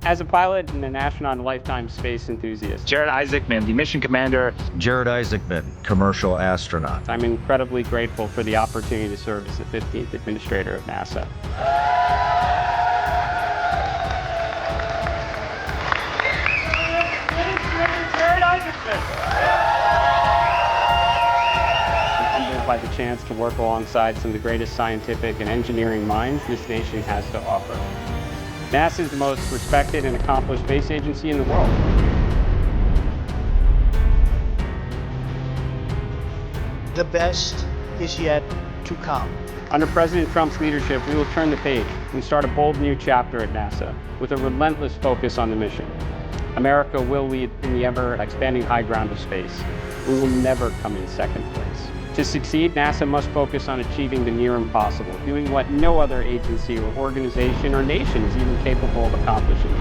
As a pilot and an astronaut and lifetime space enthusiast, Jared Isaacman, the mission commander. Jared Isaacman, commercial astronaut. I'm incredibly grateful for the opportunity to serve as the 15th administrator of NASA. I'm humbled by the chance to work alongside some of the greatest scientific and engineering minds this nation has to offer. NASA is the most respected and accomplished space agency in the world. The best is yet to come. Under President Trump's leadership, we will turn the page and start a bold new chapter at NASA with a relentless focus on the mission. America will lead in the ever-expanding high ground of space. We will never come in second place. To succeed, NASA must focus on achieving the near impossible, doing what no other agency or organization or nation is even capable of accomplishing.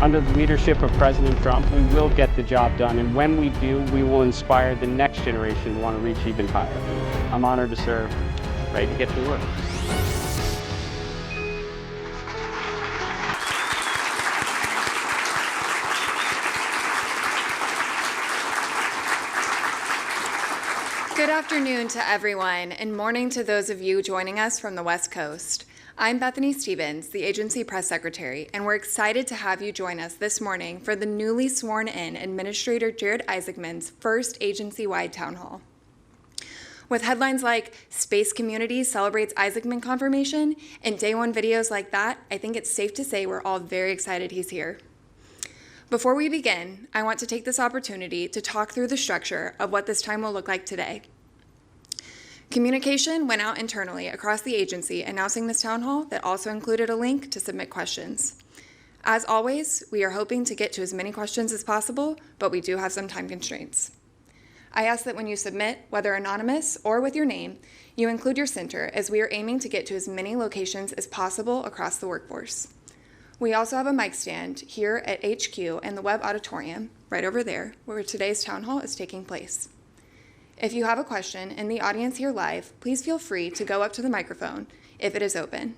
Under the leadership of President Trump, we will get the job done, and when we do, we will inspire the next generation to want to reach even higher. I'm honored to serve, ready to get to work. Good afternoon to everyone, and morning to those of you joining us from the West Coast. I'm Bethany Stevens, the agency press secretary, and we're excited to have you join us this morning for the newly sworn-in Administrator Jared Isaacman's first agency-wide town hall. With headlines like Space Community Celebrates Isaacman Confirmation and Day One videos like that, I think it's safe to say we're all very excited he's here. Before we begin, I want to take this opportunity to talk through the structure of what this time will look like today. Communication went out internally across the agency announcing this town hall that also included a link to submit questions. As always, we are hoping to get to as many questions as possible, but we do have some time constraints. I ask that when you submit, whether anonymous or with your name, you include your center, as we are aiming to get to as many locations as possible across the workforce. We also have a mic stand here at HQ and the Webb Auditorium, right over there, where today's town hall is taking place. If you have a question in the audience here live, please feel free to go up to the microphone if it is open.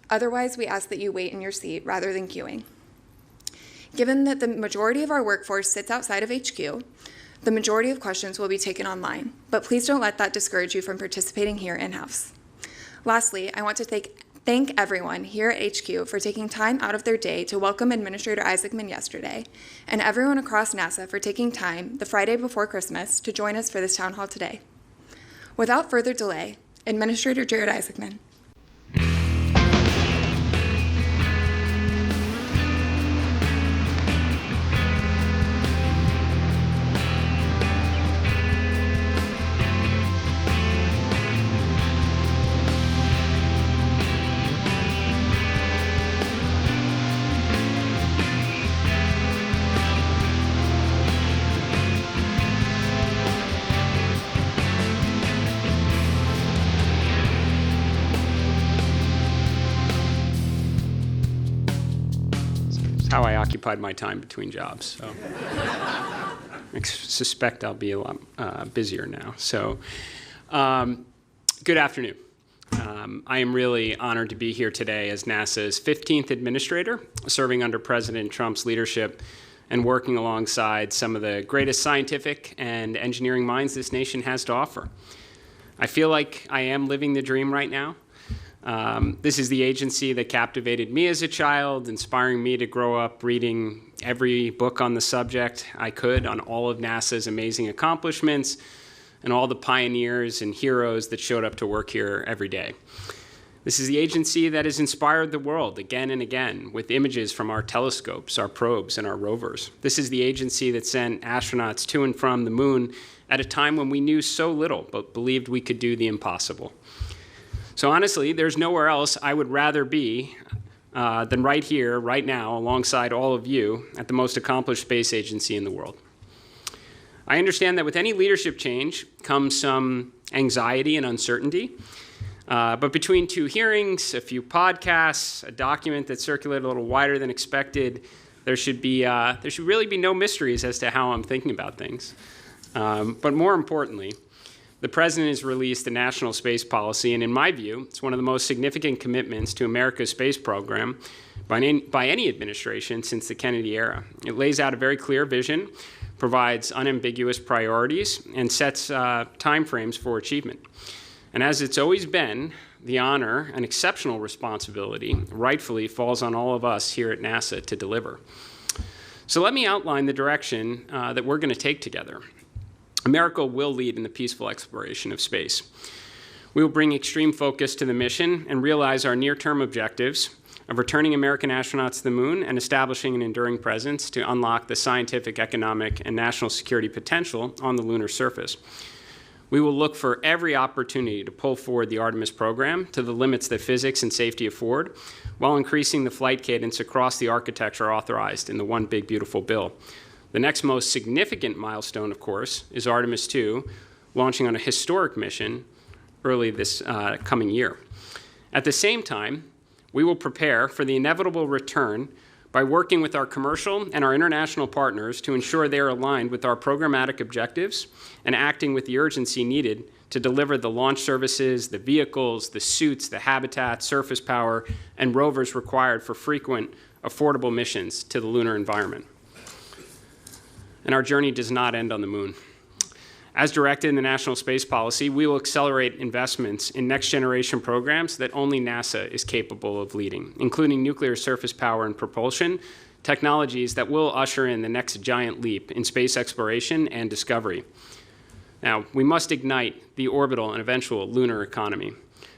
Otherwise, we ask that you wait in your seat rather than queuing. Given that the majority of our workforce sits outside of HQ, the majority of questions will be taken online, but please don't let that discourage you from participating here in-house. Lastly, I want to thank everyone here at HQ for taking time out of their day to welcome Administrator Isaacman yesterday, and everyone across NASA for taking time the Friday before Christmas to join us for this town hall today. Without further delay, Administrator Jared Isaacman. How I occupied my time between jobs. So I suspect I'll be a lot busier now. So good afternoon. I am really honored to be here today as NASA's 15th administrator, serving under President Trump's leadership and working alongside some of the greatest scientific and engineering minds this nation has to offer. I feel like I am living the dream right now. This is the agency that captivated me as a child, inspiring me to grow up reading every book on the subject I could on all of NASA's amazing accomplishments and all the pioneers and heroes that showed up to work here every day. This is the agency that has inspired the world again and again with images from our telescopes, our probes, and our rovers. This is the agency that sent astronauts to and from the moon at a time when we knew so little but believed we could do the impossible. So honestly, there's nowhere else I would rather be than right here, right now, alongside all of you at the most accomplished space agency in the world. I understand that with any leadership change comes some anxiety and uncertainty, but between 2 hearings, a few podcasts, a document that circulated a little wider than expected, there should really be no mysteries as to how I'm thinking about things. But more importantly, the President has released the National Space Policy, and in my view, it's one of the most significant commitments to America's space program by any administration since the Kennedy era. It lays out a very clear vision, provides unambiguous priorities, and sets timeframes for achievement. And as it's always been, the honor and exceptional responsibility rightfully falls on all of us here at NASA to deliver. So let me outline the direction that we're going to take together. America will lead in the peaceful exploration of space. We will bring extreme focus to the mission and realize our near-term objectives of returning American astronauts to the moon and establishing an enduring presence to unlock the scientific, economic, and national security potential on the lunar surface. We will look for every opportunity to pull forward the Artemis program to the limits that physics and safety afford, while increasing the flight cadence across the architecture authorized in the One Big Beautiful Bill. The next most significant milestone, of course, is Artemis 2, launching on a historic mission early this coming year. At the same time, we will prepare for the inevitable return by working with our commercial and our international partners to ensure they are aligned with our programmatic objectives and acting with the urgency needed to deliver the launch services, the vehicles, the suits, the habitat, surface power, and rovers required for frequent, affordable missions to the lunar environment. And our journey does not end on the moon. As directed in the National Space Policy, we will accelerate investments in next-generation programs that only NASA is capable of leading, including nuclear surface power and propulsion, technologies that will usher in the next giant leap in space exploration and discovery. Now, we must ignite the orbital and eventual lunar economy.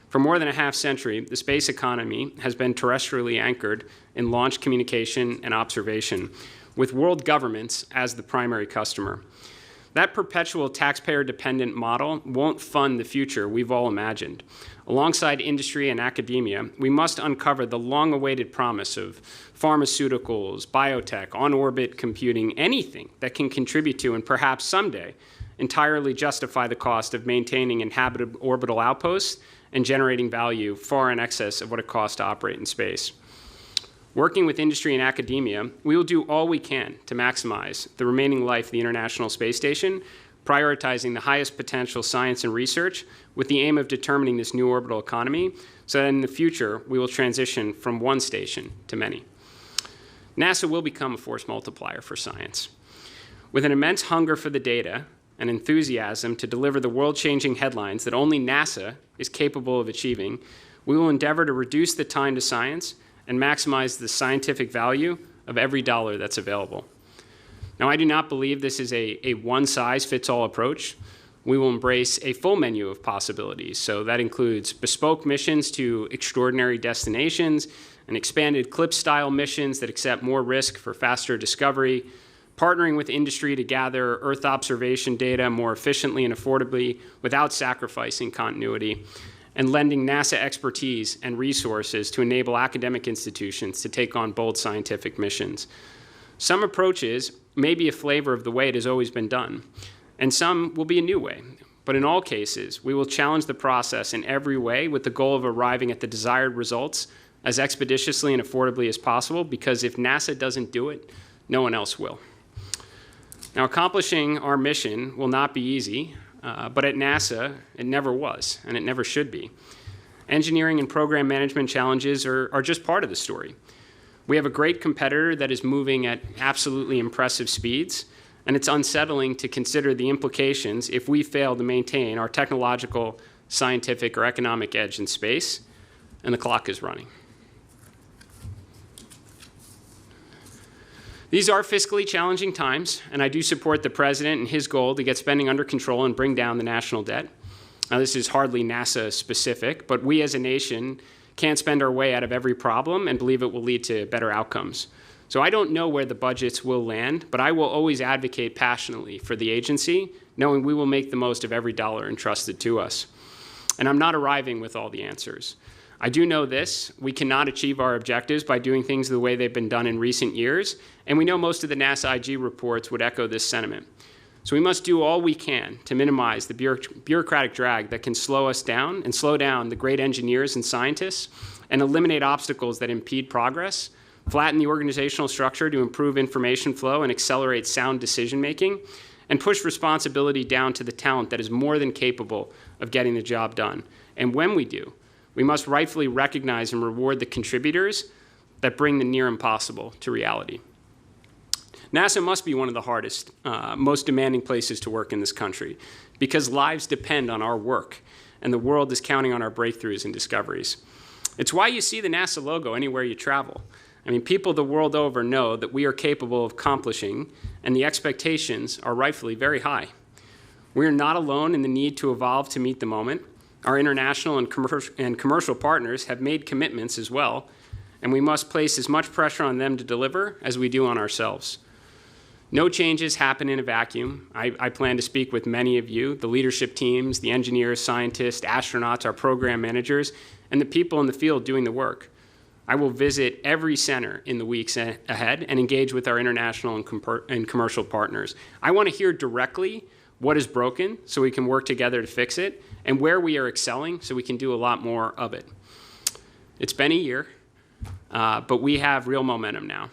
For more than a half-century, the space economy has been terrestrially anchored in launch communication and observation, with world governments as the primary customer. That perpetual taxpayer-dependent model won't fund the future we've all imagined. Alongside industry and academia, we must uncover the long-awaited promise of pharmaceuticals, biotech, on-orbit computing, anything that can contribute to and perhaps someday entirely justify the cost of maintaining inhabited orbital outposts and generating value far in excess of what it costs to operate in space. Working with industry and academia, we will do all we can to maximize the remaining life of the International Space Station, prioritizing the highest potential science and research with the aim of determining this new orbital economy so that in the future we will transition from one station to many. NASA will become a force multiplier for science. With an immense hunger for the data and enthusiasm to deliver the world-changing headlines that only NASA is capable of achieving, we will endeavor to reduce the time to science and maximize the scientific value of every dollar that's available. Now, I do not believe this is a one-size-fits-all approach. We will embrace a full menu of possibilities. So that includes bespoke missions to extraordinary destinations, and expanded CLIPS-style missions that accept more risk for faster discovery, partnering with industry to gather Earth observation data more efficiently and affordably without sacrificing continuity, and lending NASA expertise and resources to enable academic institutions to take on bold scientific missions. Some approaches may be a flavor of the way it has always been done, and some will be a new way. But in all cases, we will challenge the process in every way with the goal of arriving at the desired results as expeditiously and affordably as possible, because if NASA doesn't do it, no one else will. Now, accomplishing our mission will not be easy, but at NASA, it never was, and it never should be. Engineering and program management challenges are just part of the story. We have a great competitor that is moving at absolutely impressive speeds, and it's unsettling to consider the implications if we fail to maintain our technological, scientific, or economic edge in space, and the clock is running. These are fiscally challenging times, and I do support the President and his goal to get spending under control and bring down the national debt. Now, this is hardly NASA specific, but we as a nation can't spend our way out of every problem and believe it will lead to better outcomes. So I don't know where the budgets will land, but I will always advocate passionately for the agency, knowing we will make the most of every dollar entrusted to us. And I'm not arriving with all the answers. I do know this: we cannot achieve our objectives by doing things the way they've been done in recent years, and we know most of the NASA IG reports would echo this sentiment. So we must do all we can to minimize the bureaucratic drag that can slow us down and slow down the great engineers and scientists, and eliminate obstacles that impede progress, flatten the organizational structure to improve information flow and accelerate sound decision-making, and push responsibility down to the talent that is more than capable of getting the job done. And when we do, we must rightfully recognize and reward the contributors, that bring the near impossible to reality. NASA must be one of the hardest, most demanding places to work in this country because lives depend on our work and the world is counting on our breakthroughs and discoveries. It's why you see the NASA logo anywhere you travel. I mean, people the world over know that we are capable of accomplishing, and the expectations are rightfully very high. We are not alone in the need to evolve to meet the moment. Our international and commercial partners have made commitments as well, and we must place as much pressure on them to deliver as we do on ourselves. No changes happen in a vacuum. I plan to speak with many of you, the leadership teams, the engineers, scientists, astronauts, our program managers, and the people in the field doing the work. I will visit every center in the weeks ahead and engage with our international and commercial partners. I want to hear directly what is broken so we can work together to fix it, and where we are excelling so we can do a lot more of it. It's been a year, but we have real momentum now.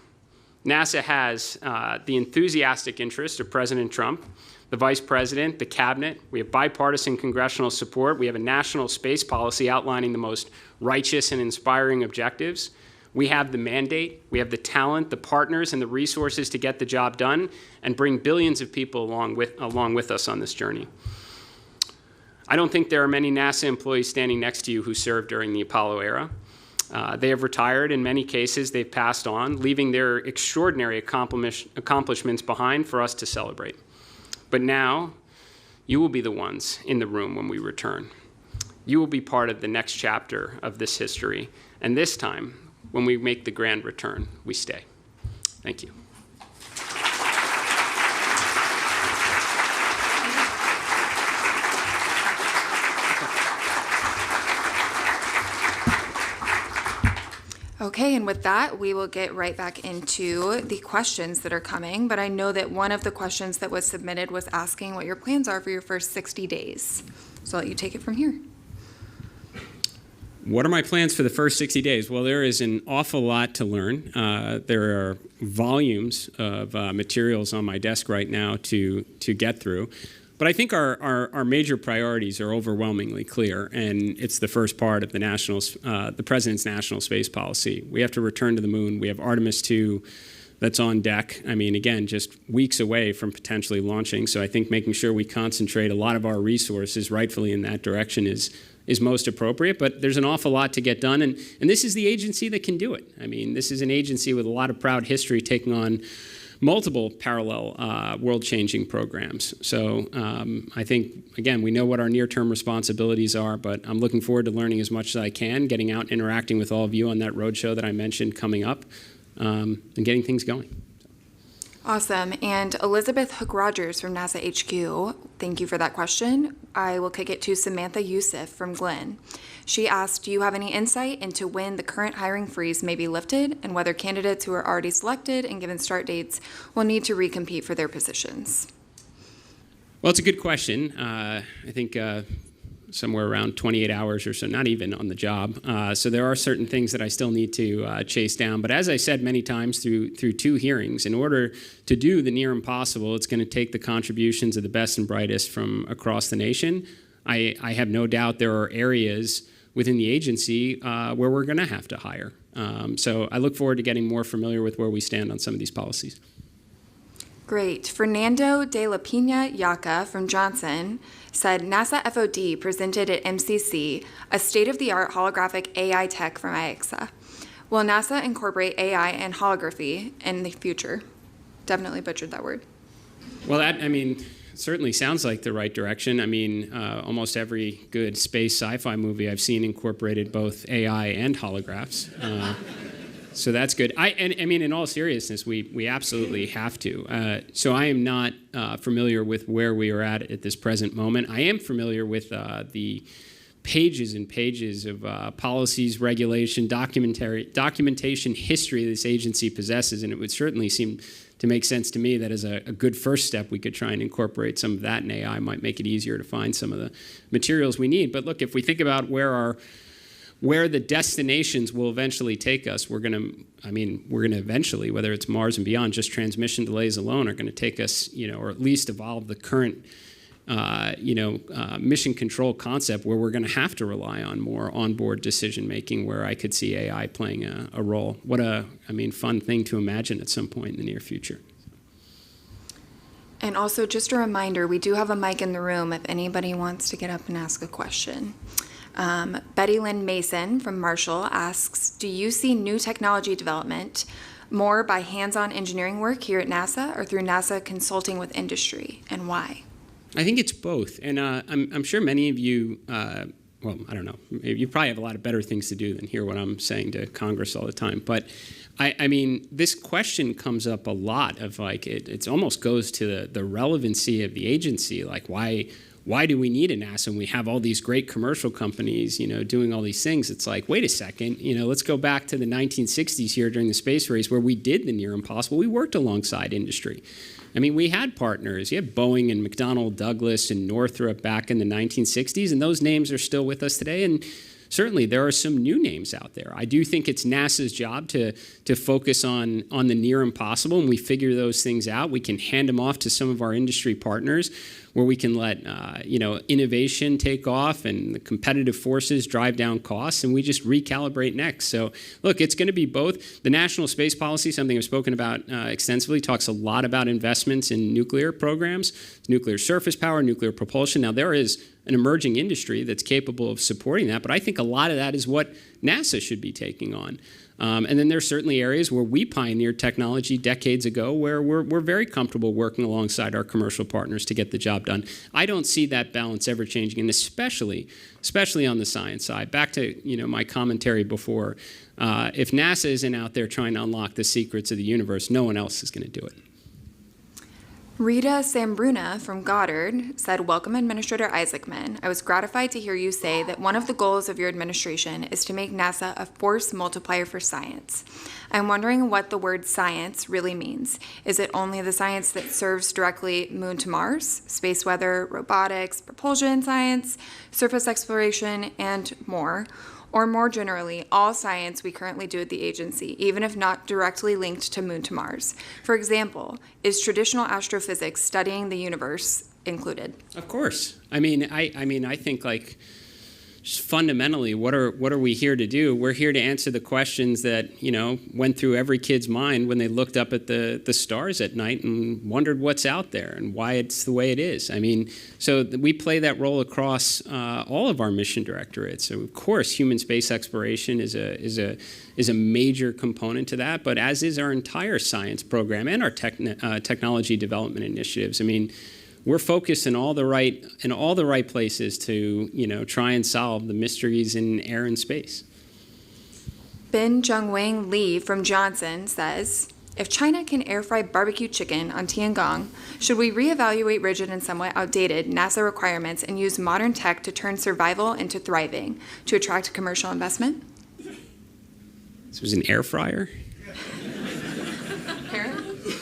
NASA has the enthusiastic interest of President Trump, the Vice President, the Cabinet. We have bipartisan congressional support. We have a national space policy outlining the most righteous and inspiring objectives. We have the mandate, we have the talent, the partners, and the resources to get the job done and bring billions of people along with us on this journey. I don't think there are many NASA employees standing next to you who served during the Apollo era. They have retired. In many cases, they've passed on, leaving their extraordinary accomplishments behind for us to celebrate. But now, you will be the ones in the room when we return. You will be part of the next chapter of this history. And this time, when we make the grand return, we stay. Thank you. Okay, and with that, we will get right back into the questions that are coming. But I know that one of the questions that was submitted was asking what your plans are for your first 60 days. So I'll let you take it from here. What are my plans for the first 60 days? Well, there is an awful lot to learn. There are volumes of materials on my desk right now to get through. But I think our major priorities are overwhelmingly clear, and it's the first part of the President's national space policy. We have to return to the moon. We have Artemis 2 that's on deck. I mean, again, just weeks away from potentially launching. So I think making sure we concentrate a lot of our resources rightfully in that direction is most appropriate. But there's an awful lot to get done, and this is the agency that can do it. I mean, this is an agency with a lot of proud history taking on multiple parallel world-changing programs. So I think, again, we know what our near-term responsibilities are, but I'm looking forward to learning as much as I can, getting out and interacting with all of you on that roadshow that I mentioned coming up, and getting things going. Awesome. And Elizabeth Hook-Rogers from NASA HQ, thank you for that question. I will kick it to Samantha Youssef from Glenn. She asked, do you have any insight into when the current hiring freeze may be lifted and whether candidates who are already selected and given start dates will need to recompete for their positions? Well, it's a good question. I think somewhere around 28 hours or so, not even on the job. So there are certain things that I still need to chase down. But as I said many times through 2 hearings, in order to do the near impossible, it's going to take the contributions of the best and brightest from across the nation. I have no doubt there are areas within the agency where we're going to have to hire. So I look forward to getting more familiar with where we stand on some of these policies. Great. Fernando de la Pina Yaca from Johnson said NASA FOD presented at MCC a state-of-the-art holographic AI tech from IAXA. Will NASA incorporate AI and holography in the future? Definitely butchered that word. Well, that, I mean, certainly sounds like the right direction. I mean, almost every good space sci-fi movie I've seen incorporated both AI and holographs. So that's good. I mean, in all seriousness, we absolutely have to. So I am not familiar with where we are at this present moment. I am familiar with the pages and pages of policies, regulation, documentation history this agency possesses, and it would certainly seem to make sense to me that as a good first step, we could try and incorporate some of that in AI. Might make it easier to find some of the materials we need. But look, if we think about where the destinations will eventually take us, we're going to eventually, whether it's Mars and beyond, just transmission delays alone are going to take us, or at least evolve the current mission control concept where we're going to have to rely on more onboard decision making, where I could see AI playing a role. What a fun thing to imagine at some point in the near future. And also, just a reminder, we do have a mic in the room if anybody wants to get up and ask a question. Betty Lynn Mason from Marshall asks, do you see new technology development more by hands-on engineering work here at NASA or through NASA consulting with industry, and why? I think it's both. And I'm sure many of you, I don't know, you probably have a lot of better things to do than hear what I'm saying to Congress all the time. But this question comes up a lot of it almost goes to the relevancy of the agency. Like, why do we need a NASA when we have all these great commercial companies, doing all these things? It's like, wait a second, let's go back to the 1960s here during the space race where we did the near impossible. We worked alongside industry. We had partners. You had Boeing and McDonnell Douglas and Northrop back in the 1960s, and those names are still with us today. And certainly there are some new names out there. I do think it's NASA's job to focus on the near impossible, and we figure those things out. We can hand them off to some of our industry partners where we can let innovation take off and the competitive forces drive down costs, and we just recalibrate next. So look, it's going to be both. The National Space Policy, something I've spoken about extensively, talks a lot about investments in nuclear programs, nuclear surface power, nuclear propulsion. Now, there is an emerging industry that's capable of supporting that, but I think a lot of that is what NASA should be taking on. And then there's certainly areas where we pioneered technology decades ago where we're very comfortable working alongside our commercial partners to get the job done. I don't see that balance ever changing, and especially on the science side. Back to my commentary before, if NASA isn't out there trying to unlock the secrets of the universe, no one else is going to do it. Rita Sambruna from Goddard said, welcome Administrator Isaacman. I was gratified to hear you say that one of the goals of your administration is to make NASA a force multiplier for science. I'm wondering what the word science really means. Is it only the science that serves directly Moon to Mars, space weather, robotics, propulsion science, surface exploration, and more? Or more generally, all science we currently do at the agency, even if not directly linked to Moon to Mars. For example, is traditional astrophysics, studying the universe, included? Of course. I think just fundamentally, what are we here to do? We're here to answer the questions that went through every kid's mind when they looked up at the stars at night and wondered what's out there and why it's the way it is. So we play that role across all of our mission directorates. So of course, human space exploration is a major component to that, but as is our entire science program and our technology development initiatives. We're focused in all the right places to try and solve the mysteries in air and space. Ben Jungwang Lee from Johnson says, if China can air fry barbecue chicken on Tiangong, should we reevaluate rigid and somewhat outdated NASA requirements and use modern tech to turn survival into thriving to attract commercial investment? This was an air fryer? Apparently.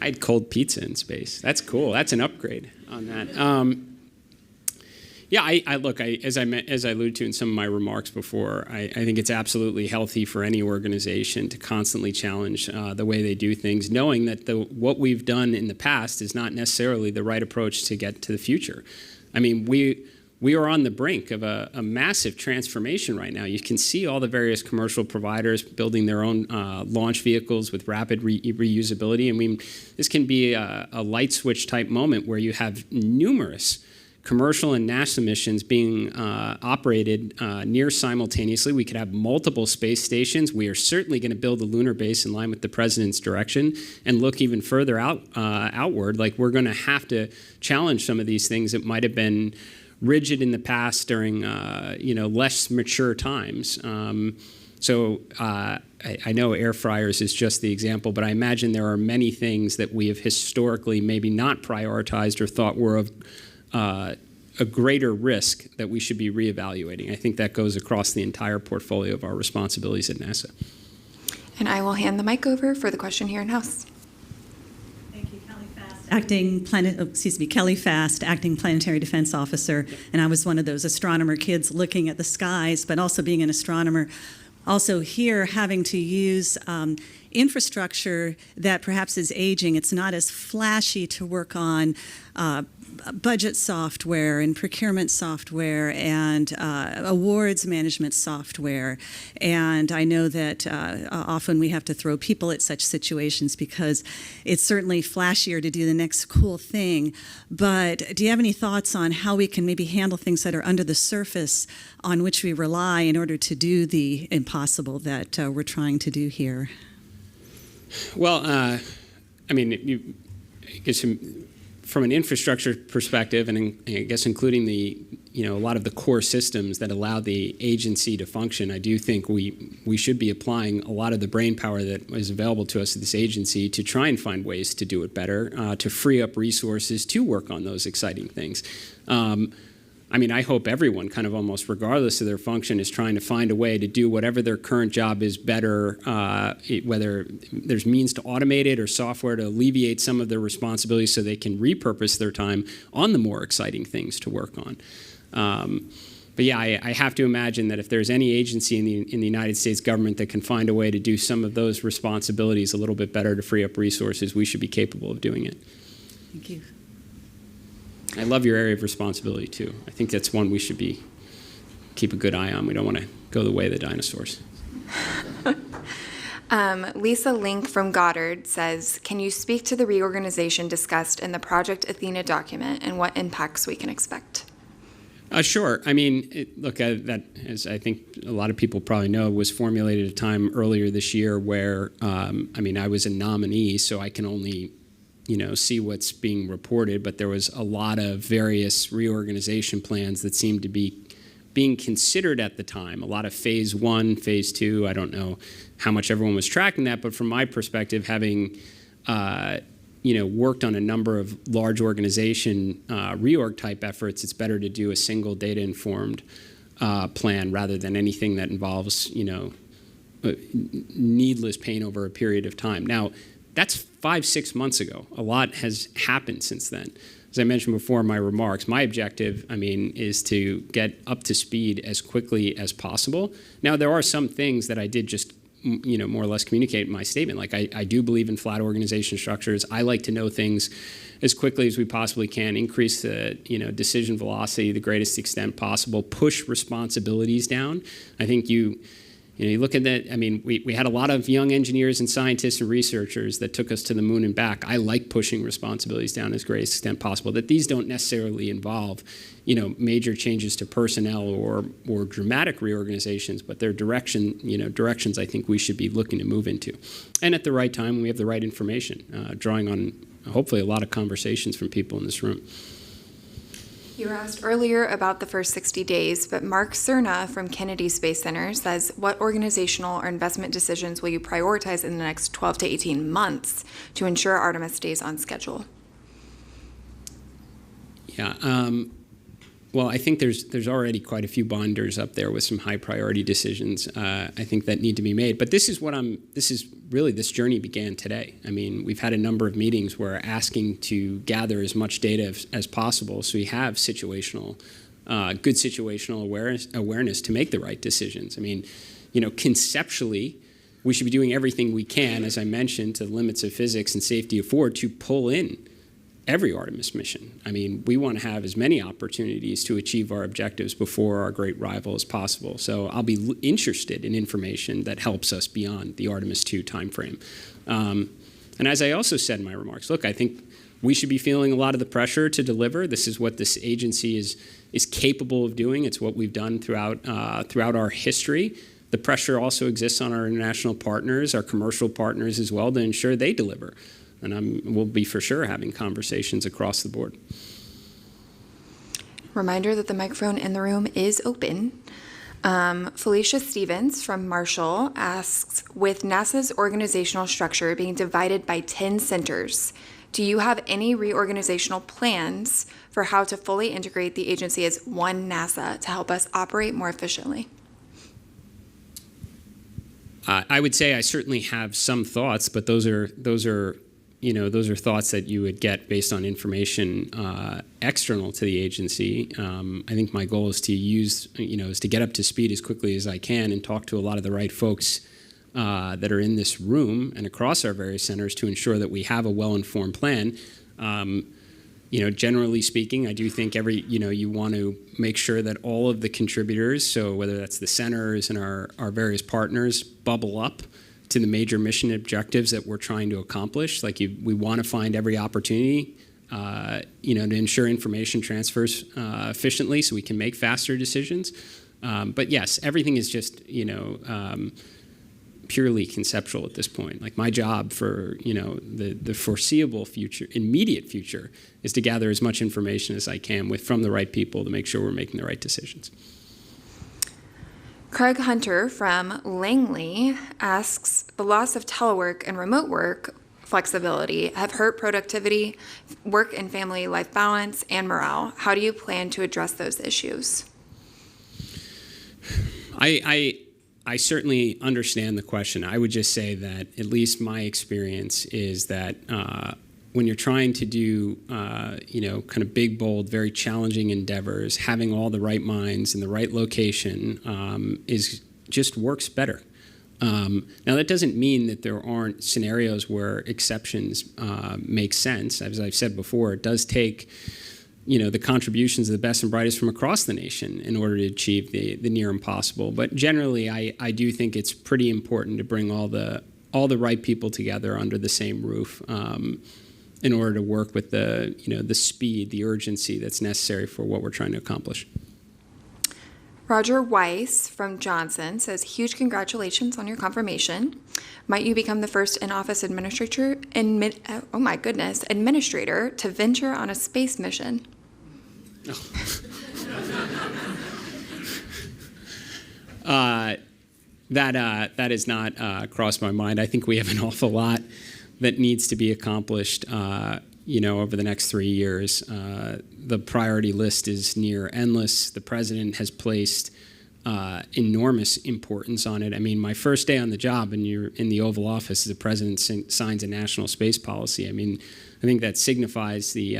I had cold pizza in space. That's cool. That's an upgrade on that. As I alluded to in some of my remarks before, I think it's absolutely healthy for any organization to constantly challenge the way they do things, knowing that what we've done in the past is not necessarily the right approach to get to the future. We are on the brink of a massive transformation right now. You can see all the various commercial providers building their own launch vehicles with rapid reusability. This can be a light switch type moment where you have numerous commercial and NASA missions being operated near simultaneously. We could have multiple space stations. We are certainly going to build a lunar base in line with the president's direction and look even further outward. We're going to have to challenge some of these things that might have been rigid in the past during less mature times. I know air fryers is just the example, but I imagine there are many things that we have historically maybe not prioritized or thought were of a greater risk that we should be reevaluating. I think that goes across the entire portfolio of our responsibilities at NASA. And I will hand the mic over for the question here in House. Kelly Fast, Acting Planetary Defense Officer, and I was one of those astronomer kids looking at the skies, but also being an astronomer, also here having to use infrastructure that perhaps is aging. It's not as flashy to work on budget software and procurement software and awards management software. And I know that often we have to throw people at such situations because it's certainly flashier to do the next cool thing. But do you have any thoughts on how we can maybe handle things that are under the surface on which we rely in order to do the impossible that we're trying to do here? Well, I guess from an infrastructure perspective, and I guess including a lot of the core systems that allow the agency to function, I do think we should be applying a lot of the brain power that is available to us at this agency to try and find ways to do it better, to free up resources to work on those exciting things. I hope everyone, kind of almost regardless of their function, is trying to find a way to do whatever their current job is better, whether there's means to automate it or software to alleviate some of their responsibilities so they can repurpose their time on the more exciting things to work on. But yeah, I have to imagine that if there's any agency in the United States government that can find a way to do some of those responsibilities a little bit better to free up resources, we should be capable of doing it. Thank you. I love your area of responsibility, too. I think that's one we should keep a good eye on. We don't want to go the way of the dinosaurs. Lisa Link from Goddard says, can you speak to the reorganization discussed in the Project Athena document and what impacts we can expect? Sure. That, as I think a lot of people probably know, was formulated at a time earlier this year where, I was a nominee, so I can only see what's being reported, but there was a lot of various reorganization plans that seemed to be being considered at the time. A lot of phase 1, phase 2. I don't know how much everyone was tracking that, but from my perspective, having worked on a number of large organization reorg type efforts, it's better to do a single data-informed plan rather than anything that involves needless pain over a period of time. Now, that's 5-6 months ago. A lot has happened since then. As I mentioned before in my remarks, my objective, is to get up to speed as quickly as possible. Now, there are some things that I did just, more or less communicate in my statement. Like, I do believe in flat organization structures. I like to know things as quickly as we possibly can, increase the, decision velocity to the greatest extent possible, push responsibilities down. I think you look at that, we had a lot of young engineers and scientists and researchers that took us to the moon and back. I like pushing responsibilities down as great extent possible, that these don't necessarily involve, major changes to personnel or dramatic reorganizations, but they're directions I think we should be looking to move into. And at the right time, when we have the right information, drawing on hopefully a lot of conversations from people in this room. You were asked earlier about the first 60 days, but Mark Cerna from Kennedy Space Center says, what organizational or investment decisions will you prioritize in the next 12 to 18 months to ensure Artemis stays on schedule? Yeah, well, I think there's already quite a few binders up there with some high priority decisions I think that need to be made. But this is really this journey began today. We've had a number of meetings where we're asking to gather as much data as possible so we have good situational awareness to make the right decisions. Conceptually, we should be doing everything we can, as I mentioned, to the limits of physics and safety afford, to pull in every Artemis mission. We want to have as many opportunities to achieve our objectives before our great rival as possible. So I'll be interested in information that helps us beyond the Artemis 2 timeframe. And as I also said in my remarks, look, I think we should be feeling a lot of the pressure to deliver. This is what this agency is capable of doing. It's what we've done throughout our history. The pressure also exists on our international partners, our commercial partners as well, to ensure they deliver. And we'll be for sure having conversations across the board. Reminder that the microphone in the room is open. Felicia Stevens from Marshall asks, with NASA's organizational structure being divided by 10 centers, do you have any reorganizational plans for how to fully integrate the agency as one NASA to help us operate more efficiently? I would say I certainly have some thoughts, but those are thoughts that you would get based on information external to the agency. I think my goal is to get up to speed as quickly as I can and talk to a lot of the right folks that are in this room and across our various centers to ensure that we have a well-informed plan. Generally speaking, I do think you want to make sure that all of the contributors, so whether that's the centers and our various partners, bubble up to the major mission objectives that we're trying to accomplish. We want to find every opportunity, to ensure information transfers efficiently so we can make faster decisions. But yes, everything is just, purely conceptual at this point. Like my job for, the foreseeable future, immediate future, is to gather as much information as I can from the right people to make sure we're making the right decisions. Craig Hunter from Langley asks, the loss of telework and remote work flexibility have hurt productivity, work and family life balance, and morale. How do you plan to address those issues? I certainly understand the question. I would just say that at least my experience is that when you're trying to do, kind of big, bold, very challenging endeavors, having all the right minds in the right location just works better. Now, that doesn't mean that there aren't scenarios where exceptions make sense. As I've said before, it does take the contributions of the best and brightest from across the nation in order to achieve the near impossible. But generally, I do think it's pretty important to bring all the right people together under the same roof in order to work with the speed, the urgency that's necessary for what we're trying to accomplish. Roger Weiss from Johnson says, huge congratulations on your confirmation. Might you become the first in-office administrator to venture on a space mission? That has not crossed my mind. I think we have an awful lot that needs to be accomplished, over the next 3 years. The priority list is near endless. The president has placed enormous importance on it. I mean, my first day on the job, and you're in the Oval Office, the president signs a national space policy. I mean, I think that signifies the,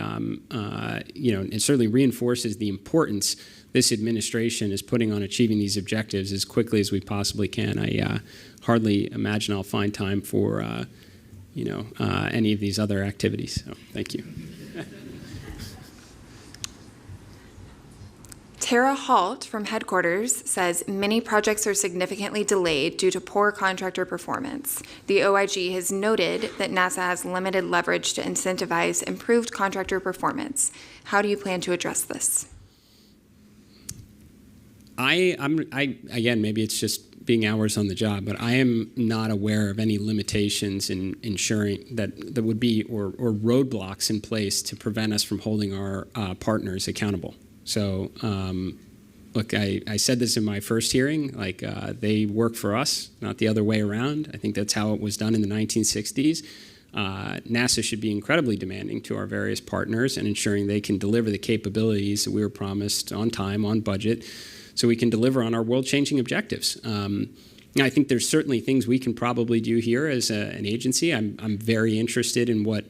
it certainly reinforces the importance this administration is putting on achieving these objectives as quickly as we possibly can. I hardly imagine I'll find time for, any of these other activities. So, thank you. Tara Halt from headquarters says many projects are significantly delayed due to poor contractor performance. The OIG has noted that NASA has limited leverage to incentivize improved contractor performance. How do you plan to address this? Again, maybe it's just being hours on the job, but I am not aware of any limitations in ensuring that there would be or roadblocks in place to prevent us from holding our partners accountable. So, look, I said this in my first hearing, they work for us, not the other way around. I think that's how it was done in the 1960s. NASA should be incredibly demanding to our various partners and ensuring they can deliver the capabilities that we were promised on time, on budget, so we can deliver on our world-changing objectives. I think there's certainly things we can probably do here as an agency. I'm very interested in what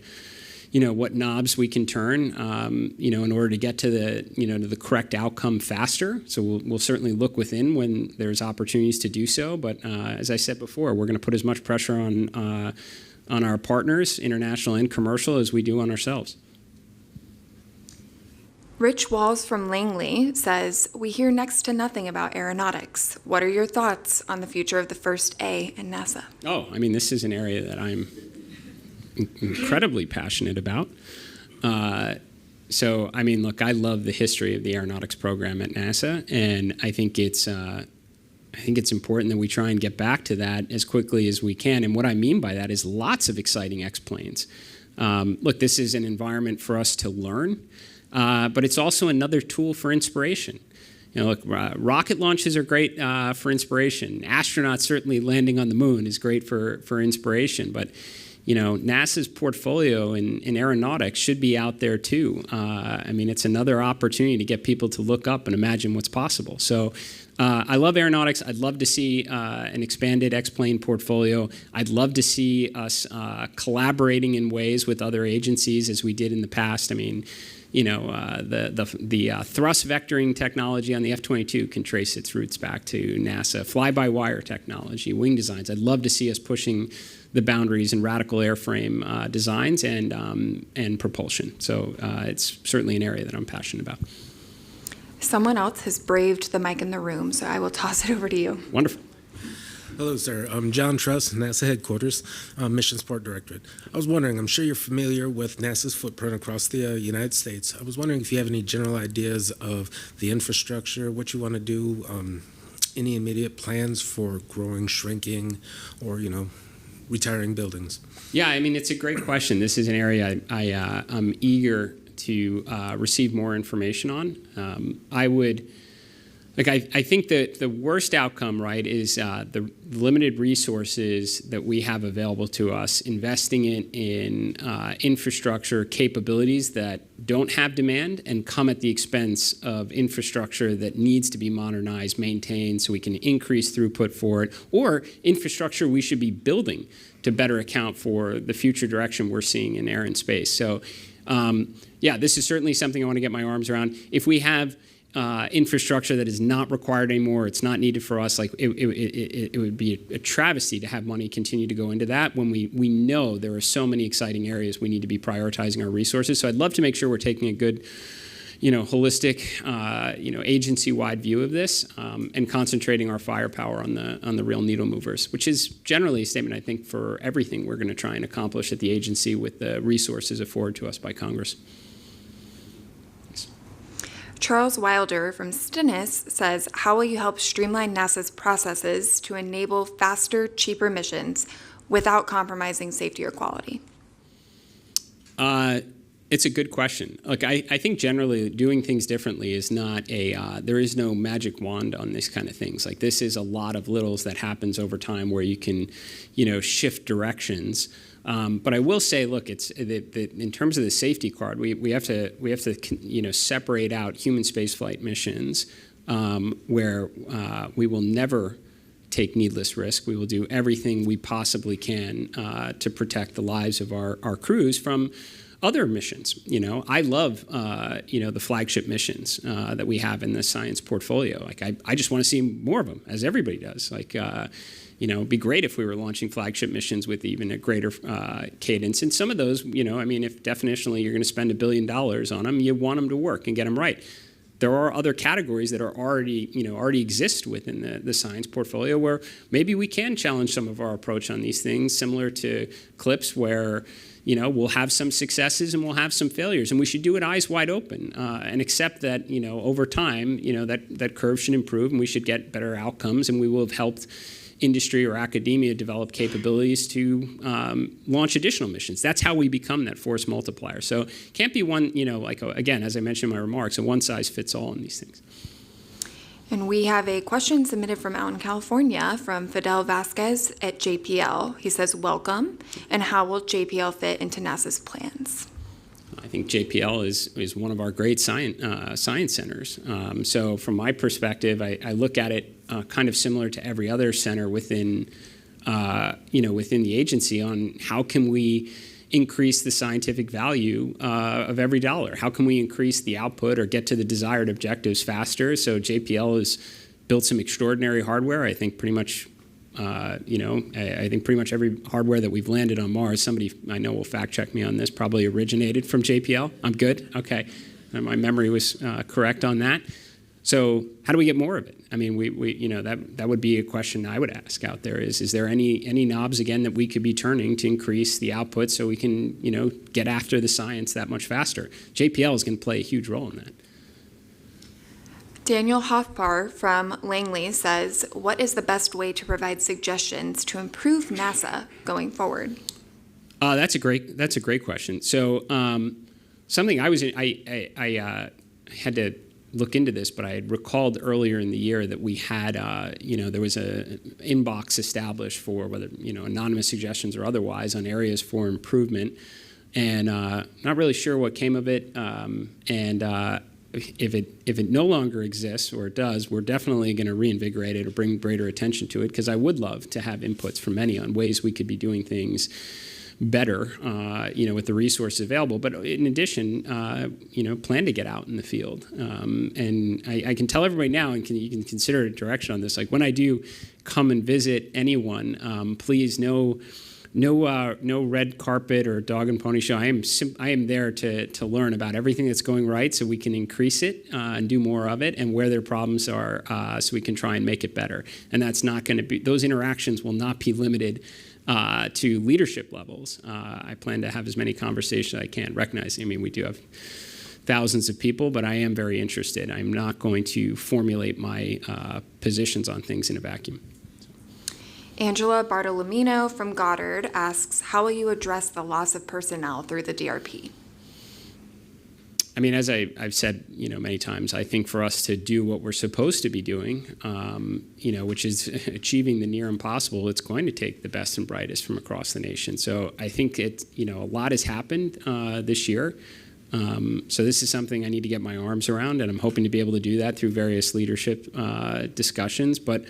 knobs we can turn, in order to get to the correct outcome faster. So we'll certainly look within when there's opportunities to do so. But as I said before, we're going to put as much pressure on our partners, international and commercial, as we do on ourselves. Rich Walls from Langley says, we hear next to nothing about aeronautics. What are your thoughts on the future of the first A in NASA? Oh, I mean, this is an area that I'm incredibly passionate about. So, I mean, look, I love the history of the aeronautics program at NASA, and I think it's important that we try and get back to that as quickly as we can. And what I mean by that is lots of exciting X-planes. Look, this is an environment for us to learn, but it's also another tool for inspiration. Look, rocket launches are great for inspiration. Astronauts certainly landing on the moon is great for inspiration, but NASA's portfolio in aeronautics should be out there too. I mean, it's another opportunity to get people to look up and imagine what's possible. So I love aeronautics. I'd love to see an expanded X-plane portfolio. I'd love to see us collaborating in ways with other agencies as we did in the past. I mean, the thrust vectoring technology on the F-22 can trace its roots back to NASA. Fly-by-wire technology, wing designs. I'd love to see us pushing the boundaries in radical airframe designs and propulsion. So it's certainly an area that I'm passionate about. Someone else has braved the mic in the room, so I will toss it over to you. Wonderful. Hello, sir. I'm John Truss, NASA Headquarters, Mission Support Directorate. I was wondering, I'm sure you're familiar with NASA's footprint across the United States. I was wondering if you have any general ideas of the infrastructure, what you want to do, any immediate plans for growing, shrinking, or, retiring buildings? Yeah, I mean, it's a great question. This is an area I'm eager to receive more information on. I think that the worst outcome, right, is the limited resources that we have available to us, investing it in infrastructure capabilities that don't have demand and come at the expense of infrastructure that needs to be modernized, maintained, so we can increase throughput for it, or infrastructure we should be building to better account for the future direction we're seeing in air and space. So, yeah, this is certainly something I want to get my arms around. If we have infrastructure that is not required anymore, it's not needed for us, it would be a travesty to have money continue to go into that when we know there are so many exciting areas we need to be prioritizing our resources. So I'd love to make sure we're taking a good, holistic, agency-wide view of this and concentrating our firepower on the real needle movers, which is generally a statement, I think, for everything we're going to try and accomplish at the agency with the resources afforded to us by Congress. Charles Wilder from Stennis says, how will you help streamline NASA's processes to enable faster, cheaper missions without compromising safety or quality? It's a good question. Look, I think generally doing things differently is not there is no magic wand on this kind of things. Like, this is a lot of littles that happens over time where you can, shift directions. But I will say, look, it's in terms of the safety card, we have to separate out human spaceflight missions where we will never take needless risk. We will do everything we possibly can to protect the lives of our crews from other missions. I love the flagship missions that we have in the science portfolio. Like, I just want to see more of them, as everybody does. Like, it'd be great if we were launching flagship missions with even a greater cadence. And some of those, if definitionally you're going to spend $1 billion on them, you want them to work and get them right. There are other categories that are already exist within the science portfolio where maybe we can challenge some of our approach on these things, similar to CLIPS, where we'll have some successes and we'll have some failures, and we should do it eyes wide open and accept that over time that curve should improve and we should get better outcomes, and we will have helped industry or academia develop capabilities to launch additional missions. That's how we become that force multiplier. So can't be one, again, as I mentioned in my remarks, a one-size-fits-all in these things. And we have a question submitted from out in California from Fidel Vasquez at JPL. He says, welcome, and how will JPL fit into NASA's plans? I think JPL is one of our great science centers. So from my perspective, I look at it kind of similar to every other center within the agency on how can we increase the scientific value of every dollar? How can we increase the output or get to the desired objectives faster? So JPL has built some extraordinary hardware. I think pretty much I think pretty much every hardware that we've landed on Mars, somebody I know will fact check me on this, probably originated from JPL. I'm good? Okay. And my memory was correct on that. So how do we get more of it? I mean, that would be a question I would ask out there is there any knobs, again, that we could be turning to increase the output so we can, get after the science that much faster? JPL is going to play a huge role in that. Daniel Hoffpar from Langley says, what is the best way to provide suggestions to improve NASA going forward? That's a great question. So something I had to look into this, but I had recalled earlier in the year that we had, there was an inbox established for whether, anonymous suggestions or otherwise on areas for improvement, and not really sure what came of it. If it no longer exists, or it does, we're definitely going to reinvigorate it or bring greater attention to it, because I would love to have inputs from many on ways we could be doing things better, with the resources available. But in addition, plan to get out in the field. And I can tell everybody now, and you can consider a direction on this. Like, when I do come and visit anyone, please know no red carpet or dog and pony show. I am there to learn about everything that's going right so we can increase it and do more of it, and where their problems are so we can try and make it better. And that's not going to be, those interactions will not be limited to leadership levels. I plan to have as many conversations as I can, recognizing, I mean, we do have thousands of people, but I am very interested. I'm not going to formulate my positions on things in a vacuum. Angela Bartolomino from Goddard asks, how will you address the loss of personnel through the DRP? I mean, as I've said, many times, I think for us to do what we're supposed to be doing, which is achieving the near impossible, it's going to take the best and brightest from across the nation. So I think a lot has happened this year. So this is something I need to get my arms around, and I'm hoping to be able to do that through various leadership discussions. But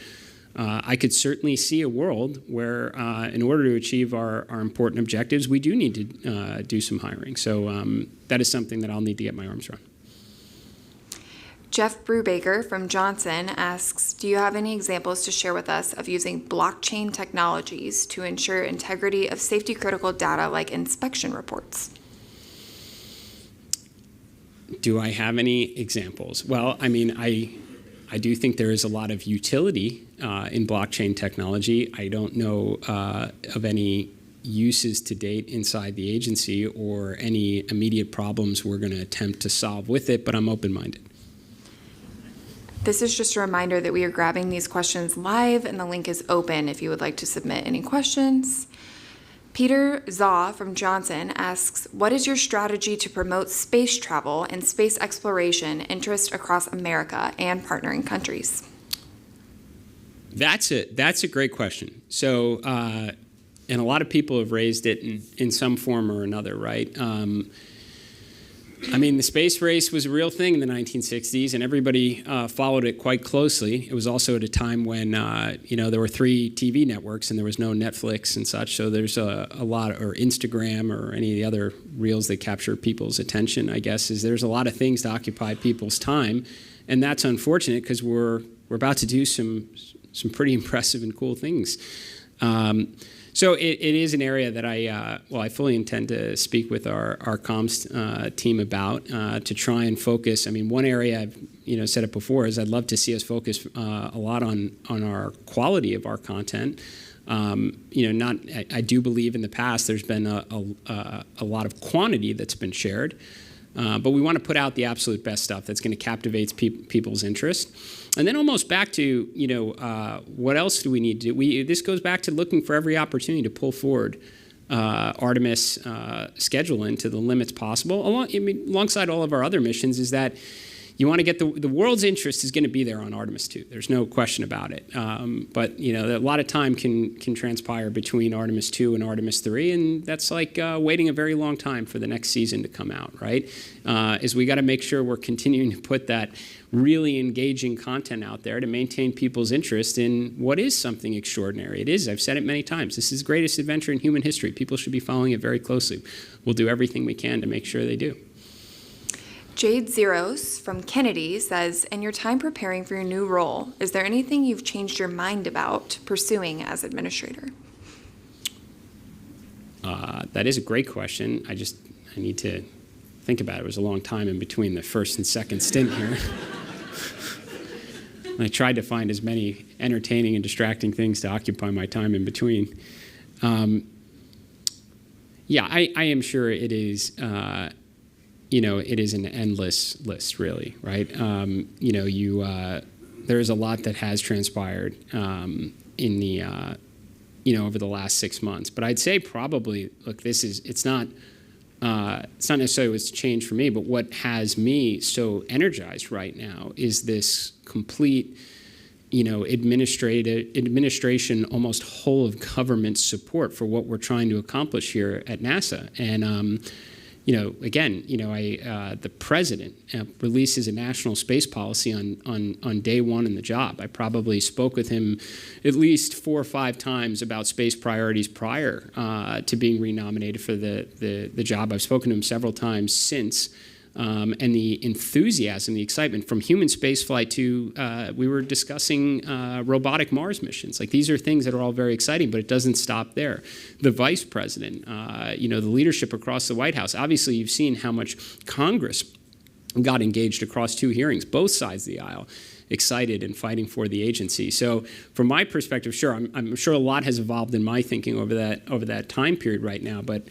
I could certainly see a world where, in order to achieve our important objectives, we do need to do some hiring. So that is something that I'll need to get my arms around. Jeff Brubaker from Johnson asks, do you have any examples to share with us of using blockchain technologies to ensure integrity of safety-critical data like inspection reports? Do I have any examples? Well, I mean, I do think there is a lot of utility in blockchain technology. I don't know of any uses to date inside the agency or any immediate problems we're going to attempt to solve with it, but I'm open-minded. This is just a reminder that we are grabbing these questions live, and the link is open if you would like to submit any questions. Peter Zaw from Johnson asks, what is your strategy to promote space travel and space exploration interest across America and partnering countries? That's a great question. So, and a lot of people have raised it in some form or another, right? I mean, the space race was a real thing in the 1960s, and everybody followed it quite closely. It was also at a time when, there were 3 TV networks and there was no Netflix and such, so there's a lot, or Instagram or any of the other reels that capture people's attention, I guess, there's a lot of things to occupy people's time, and that's unfortunate because we're about to do some pretty impressive and cool things. So it is an area that I fully intend to speak with our comms team about to try and focus. I mean, one area I've said it before is I'd love to see us focus a lot on our quality of our content. I do believe in the past there's been a lot of quantity that's been shared, but we want to put out the absolute best stuff that's going to captivate people's interest. And then almost back to, what else do we need to do? This goes back to looking for every opportunity to pull forward Artemis schedule into the limits possible. Alongside all of our other missions is that you want to get the world's interest is going to be there on Artemis 2. There's no question about it. But a lot of time can transpire between Artemis 2 and Artemis 3, and that's like waiting a very long time for the next season to come out, right? Is we got to make sure we're continuing to put that really engaging content out there to maintain people's interest in what is something extraordinary. It is, I've said it many times, this is the greatest adventure in human history. People should be following it very closely. We'll do everything we can to make sure they do. Jade Zeros from Kennedy says, in your time preparing for your new role, is there anything you've changed your mind about pursuing as administrator? That is a great question. I need to think about it. It was a long time in between the first and second stint here. I tried to find as many entertaining and distracting things to occupy my time in between. I am sure it is, it is an endless list, really, right? There is a lot that has transpired in the, over the last 6 months. But I'd say probably, look, it's not necessarily what's changed for me, but what has me so energized right now is this complete, administration, almost whole of government support for what we're trying to accomplish here at NASA. And, the president releases a national space policy on day one in the job. I probably spoke with him at least 4 or 5 times about space priorities prior to being renominated for the job. I've spoken to him several times since and the enthusiasm, the excitement from human spaceflight to we were discussing robotic Mars missions. Like, these are things that are all very exciting, but it doesn't stop there. The vice president, the leadership across the White House. Obviously, you've seen how much Congress got engaged across 2 hearings, both sides of the aisle, excited and fighting for the agency. So from my perspective, sure, I'm sure a lot has evolved in my thinking over that time period right now. But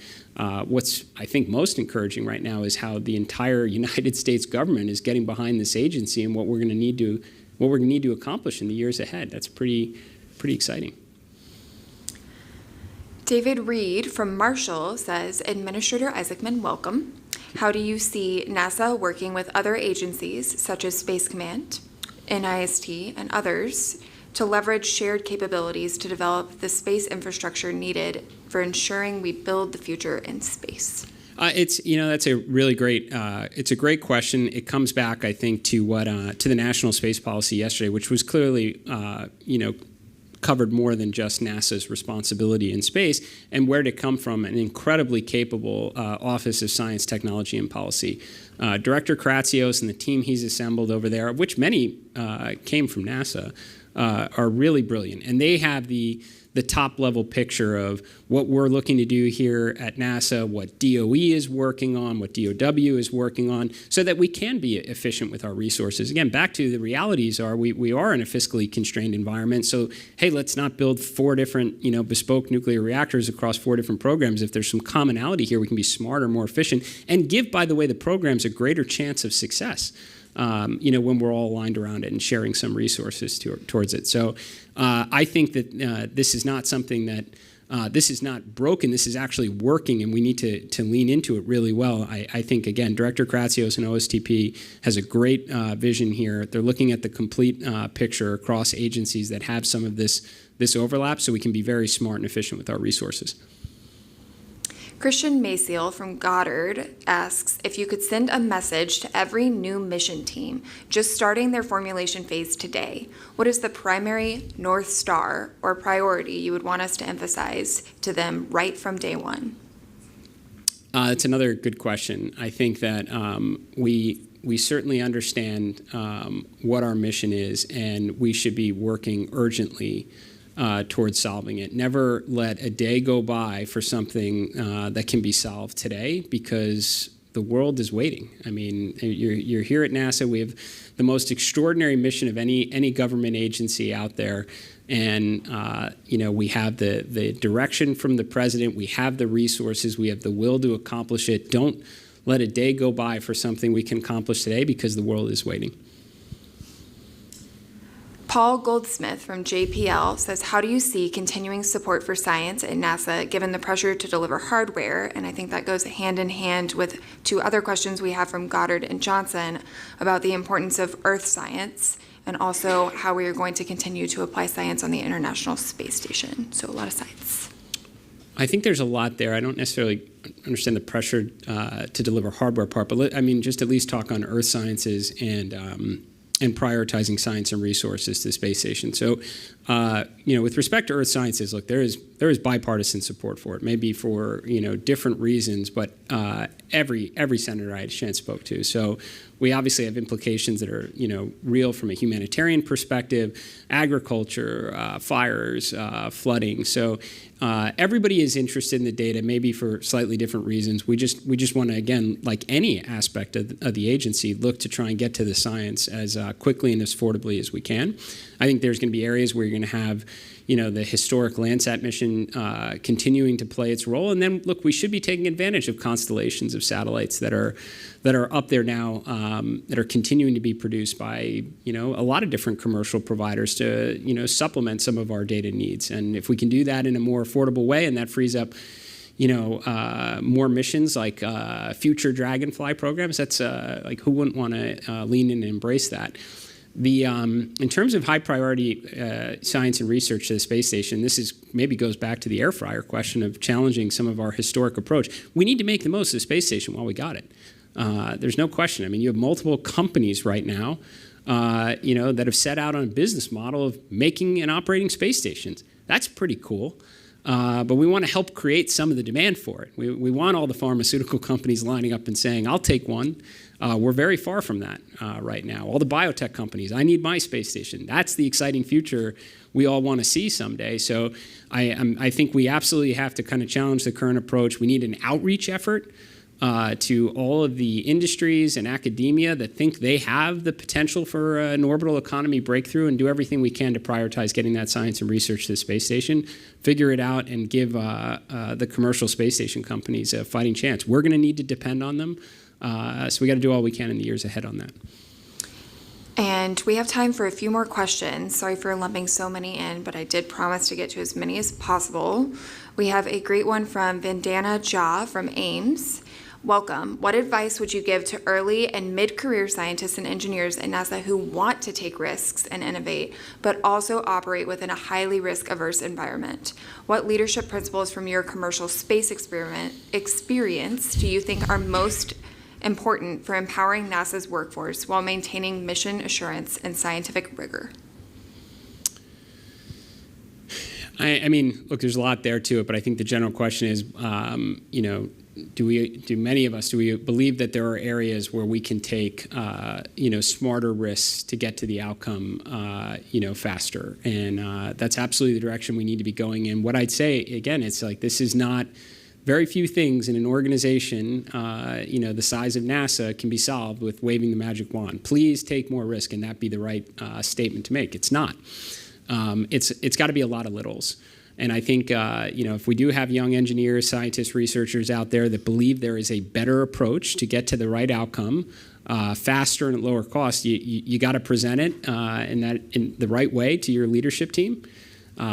what's, I think, most encouraging right now is how the entire United States government is getting behind this agency and what we're going to need to accomplish in the years ahead. That's pretty exciting. David Reed from Marshall says, Administrator Isaacman, welcome. How do you see NASA working with other agencies such as Space Command, NIST, and others to leverage shared capabilities to develop the space infrastructure needed for ensuring we build the future in space? That's a really great. It's a great question. It comes back, I think, to what to the national space policy yesterday, which was clearly, covered more than just NASA's responsibility in space, and where to come from an incredibly capable Office of Science, Technology, and Policy. Director Kratsios and the team he's assembled over there, of which many came from NASA, are really brilliant. And they have the top-level picture of what we're looking to do here at NASA, what DOE is working on, what DOW is working on, so that we can be efficient with our resources. Again, back to the realities are we are in a fiscally constrained environment, so hey, let's not build 4 different bespoke nuclear reactors across 4 different programs. If there's some commonality here, we can be smarter, more efficient, and give, by the way, the programs a greater chance of success. When we're all aligned around it and sharing some resources towards it. So I think that this is not something that, this is not broken, this is actually working, and we need to lean into it really well. I think, again, Director Kratsios and OSTP has a great vision here. They're looking at the complete picture across agencies that have some of this overlap, so we can be very smart and efficient with our resources. Christian Maciel from Goddard asks if you could send a message to every new mission team just starting their formulation phase today. What is the primary North Star or priority you would want us to emphasize to them right from day one? It's another good question. I think that we certainly understand what our mission is, and we should be working urgently towards solving it. Never let a day go by for something that can be solved today, because the world is waiting. I mean, you're here at NASA. We have the most extraordinary mission of any government agency out there, and we have the direction from the president. We have the resources. We have the will to accomplish it. Don't let a day go by for something we can accomplish today, because the world is waiting. Paul Goldsmith from JPL says, how do you see continuing support for science at NASA given the pressure to deliver hardware? And I think that goes hand in hand with 2 other questions we have from Goddard and Johnson about the importance of Earth science and also how we are going to continue to apply science on the International Space Station. So a lot of science. I think there's a lot there. I don't necessarily understand the pressure to deliver hardware part, but just at least talk on Earth sciences and prioritizing science and resources to the space station. So, with respect to Earth sciences, look, there is bipartisan support for it. Maybe for different reasons, but every senator I had a chance spoke to. So, we obviously have implications that are real from a humanitarian perspective, agriculture, fires, flooding. So, everybody is interested in the data, maybe for slightly different reasons. We just want to, again, like any aspect of the agency, look to try and get to the science as quickly and as affordably as we can. I think there's going to be areas where you're going to have the historic Landsat mission continuing to play its role. And then, look, we should be taking advantage of constellations of satellites that are up there now, that are continuing to be produced by, a lot of different commercial providers to, supplement some of our data needs. And if we can do that in a more affordable way, and that frees up, more missions like future Dragonfly programs, that's who wouldn't want to lean in and embrace that? In terms of high priority science and research to the space station, maybe goes back to the air fryer question of challenging some of our historic approach. We need to make the most of the space station while we got it. There's no question. You have multiple companies right now, that have set out on a business model of making and operating space stations. That's pretty cool. but we want to help create some of the demand for it. We want all the pharmaceutical companies lining up and saying, I'll take one. We're very far from that right now. All the biotech companies, I need my space station. That's the exciting future we all want to see someday. So I think we absolutely have to kind of challenge the current approach. We need an outreach effort to all of the industries and academia that think they have the potential for an orbital economy breakthrough, and do everything we can to prioritize getting that science and research to the space station, figure it out, and give the commercial space station companies a fighting chance. We're going to need to depend on them, so we got to do all we can in the years ahead on that. And we have time for a few more questions. Sorry for lumping so many in, but I did promise to get to as many as possible. We have a great one from Vandana Jha from Ames. Welcome. What advice would you give to early and mid-career scientists and engineers at NASA who want to take risks and innovate, but also operate within a highly risk-averse environment? What leadership principles from your commercial space experience do you think are most important for empowering NASA's workforce while maintaining mission assurance and scientific rigor? I mean, look, there's a lot there to it, but I think the general question is, do many of us believe that there are areas where we can take smarter risks to get to the outcome faster, and that's absolutely the direction we need to be going in. What I'd say again, it's like this is not very few things in an organization the size of NASA can be solved with waving the magic wand. Please take more risk, and that be the right statement to make. It's not. It's got to be a lot of littles. And I think, if we do have young engineers, scientists, researchers out there that believe there is a better approach to get to the right outcome, faster and at lower cost, you got to present it in the right way to your leadership team.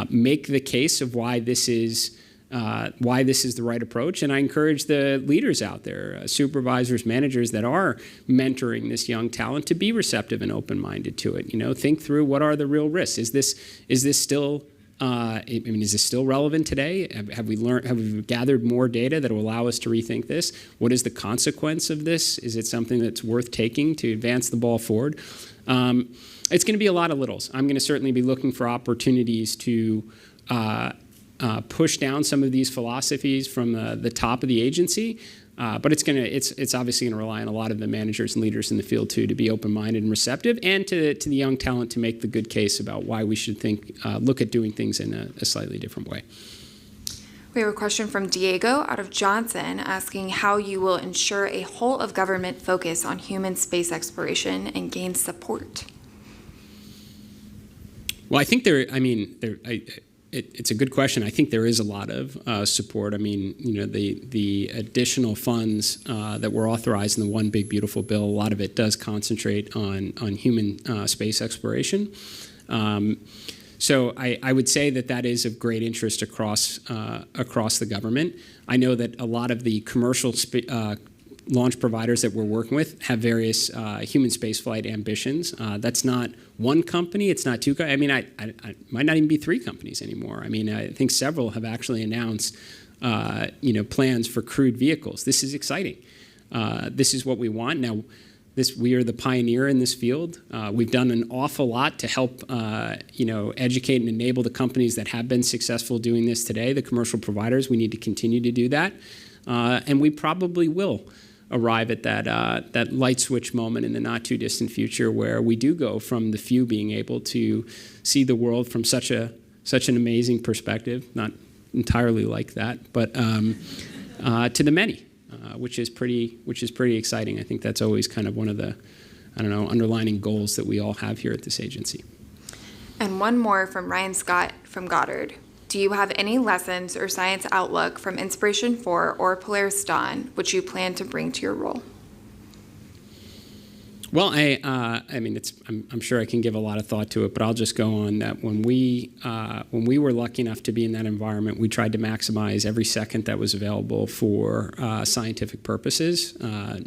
Make the case of why this is the right approach. And I encourage the leaders out there, supervisors, managers that are mentoring this young talent to be receptive and open-minded to it. Think through what are the real risks. Is this still is this still relevant today? Have we gathered more data that will allow us to rethink this? What is the consequence of this? Is it something that's worth taking to advance the ball forward? It's going to be a lot of littles. I'm going to certainly be looking for opportunities to push down some of these philosophies from the top of the agency. But it's obviously going to rely on a lot of the managers and leaders in the field too to be open-minded and receptive, and to the young talent to make the good case about why we should look at doing things in a slightly different way. We have a question from Diego out of Johnson asking how you will ensure a whole of government focus on human space exploration and gain support. Well, I think it's a good question. I think there is a lot of support. I mean, the additional funds that were authorized in the One Big Beautiful Bill, a lot of it does concentrate on human space exploration. So I would say that is of great interest across the government. I know that a lot of the commercial launch providers that we're working with have various human spaceflight ambitions. That's not one company. It's not two. I might not even be three companies anymore. I think several have actually announced, plans for crewed vehicles. This is exciting. This is what we want. Now, we are the pioneer in this field. We've done an awful lot to help, educate and enable the companies that have been successful doing this today, the commercial providers. We need to continue to do that. And we probably will arrive at that light switch moment in the not too distant future where we do go from the few being able to see the world from such an amazing perspective, not entirely like that, but to the many, which is pretty exciting. I think that's always kind of one of the underlining goals that we all have here at this agency. And one more from Ryan Scott from Goddard. Do you have any lessons or science outlook from Inspiration 4 or Polaris Dawn which you plan to bring to your role? Well, I'm sure I can give a lot of thought to it, but I'll just go on that when we were lucky enough to be in that environment, we tried to maximize every second that was available for scientific purposes,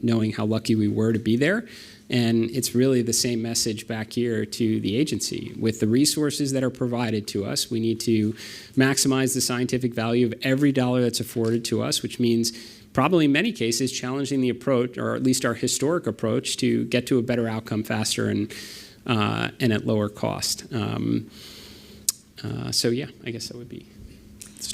knowing how lucky we were to be there. And it's really the same message back here to the agency. With the resources that are provided to us, we need to maximize the scientific value of every dollar that's afforded to us, which means probably in many cases challenging the approach, or at least our historic approach, to get to a better outcome faster and at lower cost. So yeah, I guess that would be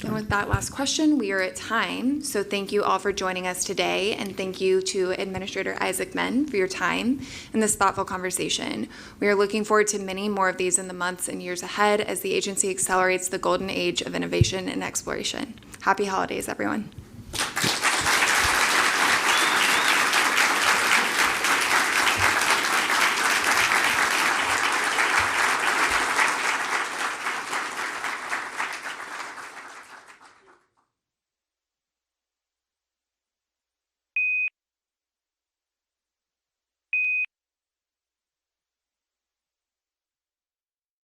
And with that last question, we are at time. So thank you all for joining us today, and thank you to Administrator Isaacman for your time and this thoughtful conversation. We are looking forward to many more of these in the months and years ahead as the agency accelerates the golden age of innovation and exploration. Happy holidays, everyone.